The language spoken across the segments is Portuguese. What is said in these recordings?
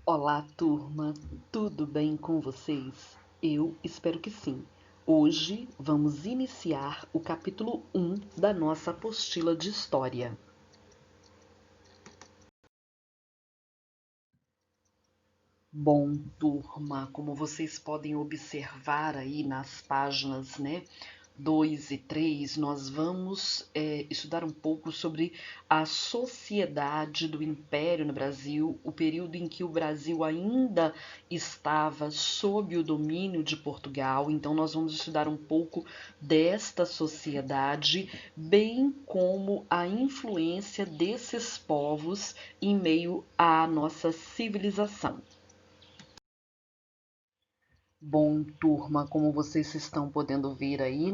Olá, turma, tudo bem com vocês? Eu espero que sim. Hoje vamos iniciar o capítulo 1 da nossa apostila de História. Bom, turma, como vocês podem observar aí nas páginas, 2 e 3, nós vamos estudar um pouco sobre a sociedade do Império no Brasil, o período em que o Brasil ainda estava sob o domínio de Portugal. Então, nós vamos estudar um pouco desta sociedade, bem como a influência desses povos em meio à nossa civilização. Bom, turma, como vocês estão podendo ver aí,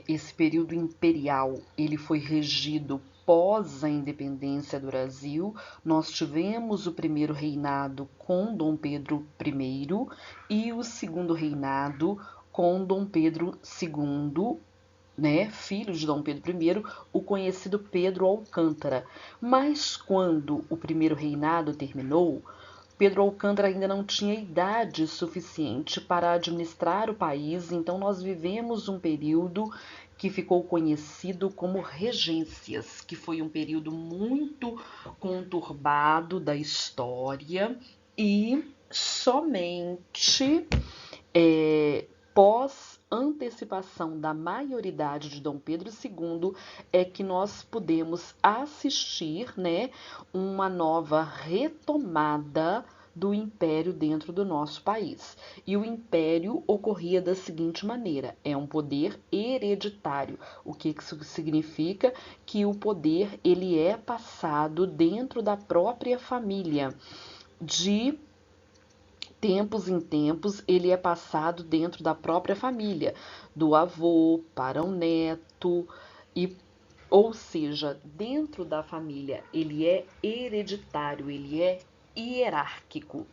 esse período imperial, ele foi regido pós a independência do Brasil. Nós tivemos o primeiro reinado com Dom Pedro I e o segundo reinado com Dom Pedro II, filho de Dom Pedro I, o conhecido Pedro Alcântara. Mas quando o primeiro reinado terminou, Pedro Alcântara ainda não tinha idade suficiente para administrar o país, então nós vivemos um período que ficou conhecido como regências, que foi um período muito conturbado da história e somente pós antecipação da maioridade de Dom Pedro II é que nós podemos assistir, uma nova retomada do império dentro do nosso país. E o império ocorria da seguinte maneira: é um poder hereditário. O que isso significa? Que o poder ele é passado dentro da própria família. De tempos em tempos, ele é passado dentro da própria família, do avô para o neto, e, ou seja, dentro da família, ele é hereditário, ele é hierárquico.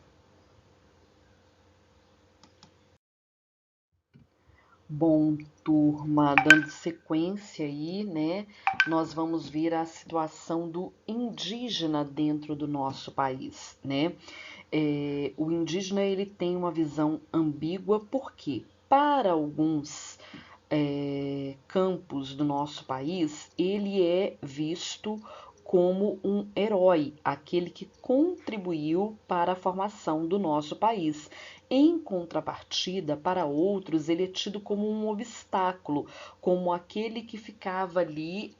Bom, turma, dando sequência aí, nós vamos ver a situação do indígena dentro do nosso país, o indígena ele tem uma visão ambígua porque para alguns campos do nosso país ele é visto como um herói, aquele que contribuiu para a formação do nosso país. Em contrapartida, para outros, ele é tido como um obstáculo, como aquele que ficava ali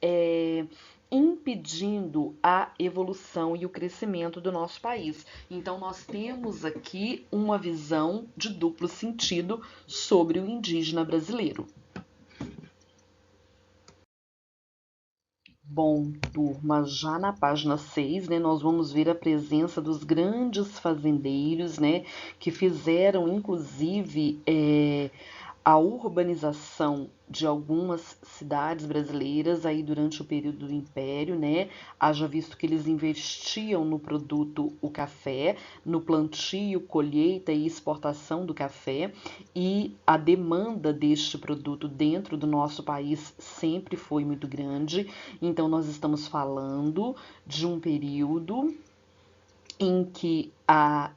impedindo a evolução e o crescimento do nosso país. Então, nós temos aqui uma visão de duplo sentido sobre o indígena brasileiro. Bom, turma, já na página 6, nós vamos ver a presença dos grandes fazendeiros, que fizeram, inclusive, a urbanização de algumas cidades brasileiras aí durante o período do Império, Haja visto que eles investiam no produto o café, no plantio, colheita e exportação do café, e a demanda deste produto dentro do nosso país sempre foi muito grande. Então nós estamos falando de um período em que a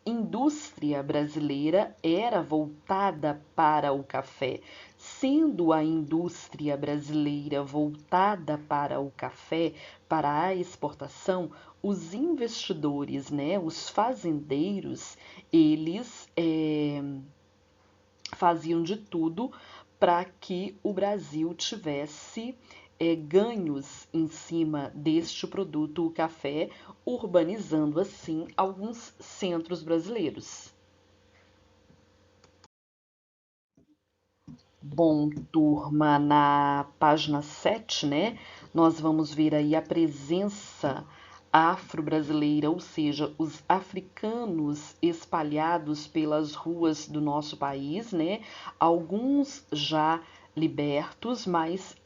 indústria brasileira era voltada para o café. Sendo a indústria brasileira voltada para o café, para a exportação, os investidores, os fazendeiros, eles faziam de tudo para que o Brasil tivesse ganhos em cima deste produto, o café, urbanizando assim alguns centros brasileiros. Bom, turma, na página 7, nós vamos ver aí a presença afro-brasileira, ou seja, os africanos espalhados pelas ruas do nosso país, Alguns já libertos, mas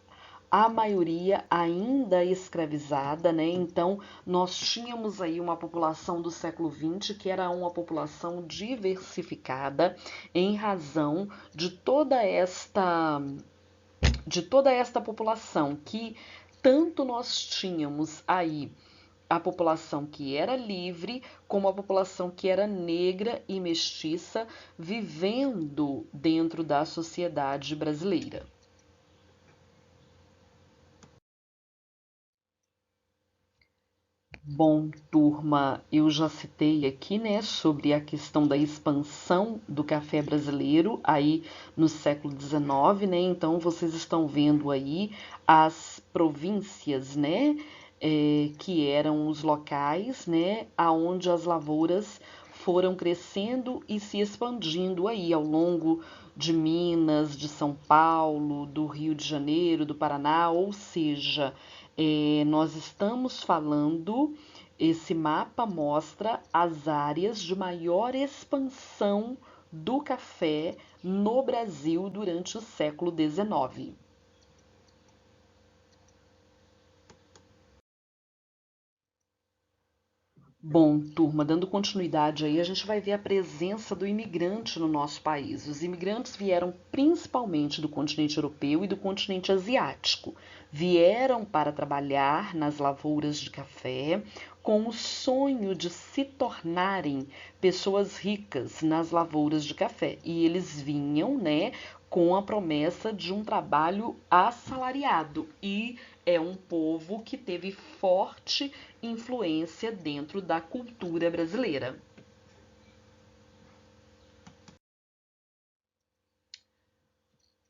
a maioria ainda escravizada, Então, nós tínhamos aí uma população do século XX que era uma população diversificada em razão de toda esta população que tanto nós tínhamos aí a população que era livre como a população que era negra e mestiça vivendo dentro da sociedade brasileira. Bom, turma, eu já citei aqui, né, sobre a questão da expansão do café brasileiro aí no século XIX, né? Então vocês estão vendo aí as províncias, né, que eram os locais, né, aonde as lavouras foram crescendo e se expandindo aí ao longo de Minas, de São Paulo, do Rio de Janeiro, do Paraná, ou seja, nós estamos falando, esse mapa mostra as áreas de maior expansão do café no Brasil durante o século XIX. Bom, turma, dando continuidade aí, a gente vai ver a presença do imigrante no nosso país. Os imigrantes vieram principalmente do continente europeu e do continente asiático. Vieram para trabalhar nas lavouras de café com o sonho de se tornarem pessoas ricas nas lavouras de café. E eles vinham, né, com a promessa de um trabalho assalariado. E é um povo que teve forte influência dentro da cultura brasileira.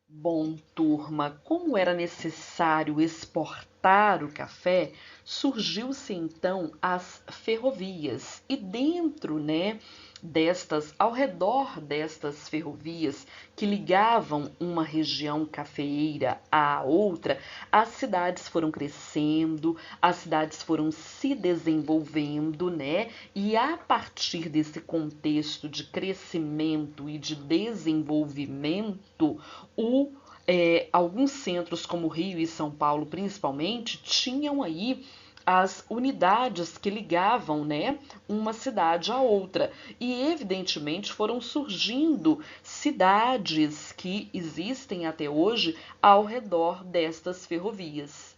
Bom, turma, como era necessário exportar o café, surgiu-se então as ferrovias e dentro, né, destas, ao redor destas ferrovias que ligavam uma região cafeeira à outra, as cidades foram crescendo, as cidades foram se desenvolvendo, né? E a partir desse contexto de crescimento e de desenvolvimento, alguns centros como Rio e São Paulo principalmente tinham aí as unidades que ligavam, né, uma cidade à outra. E evidentemente foram surgindo cidades que existem até hoje ao redor destas ferrovias.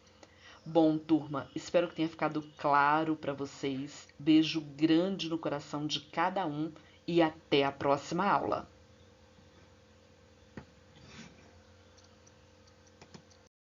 Bom, turma, espero que tenha ficado claro para vocês. Beijo grande no coração de cada um e até a próxima aula.